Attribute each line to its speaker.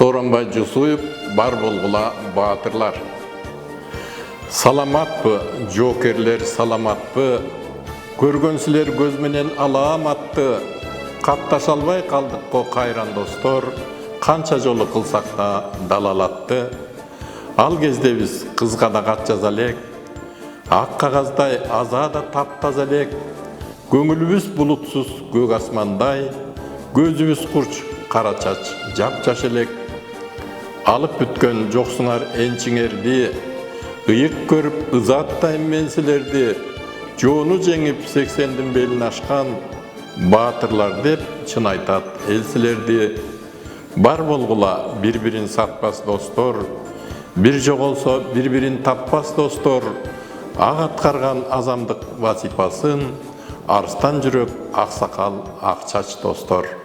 Speaker 1: Сооронбай Жусуев, бар болгула баатырлар. Саламатпы, жокерлер саламатпы, көргөнсүлөр көз менен аламатты, катташа албай калдыкпы кайран достор, канча жолу кылсак да далалатты. Ал кезде биз кызга да кат жаза элек, ак кагаздай азада таптаза элек, көңүлүбүз булутсуз көк асмандай, көзүбүз курч кара чач жапжаш элек. Алып бүткөн жоксуңар энчиңерди, ыйык көрүп ызаттайм мен силерди, жоону жеңип 80-дин белин ашкан баатырлар деп чын айтат эл силерди. Бар болгула бири-бирин сатпас достор, бир жоголсо бири-бирин таппас достор, ак аткарган азамдык вазифасын арстан жүрөк аксакал ак чач достор.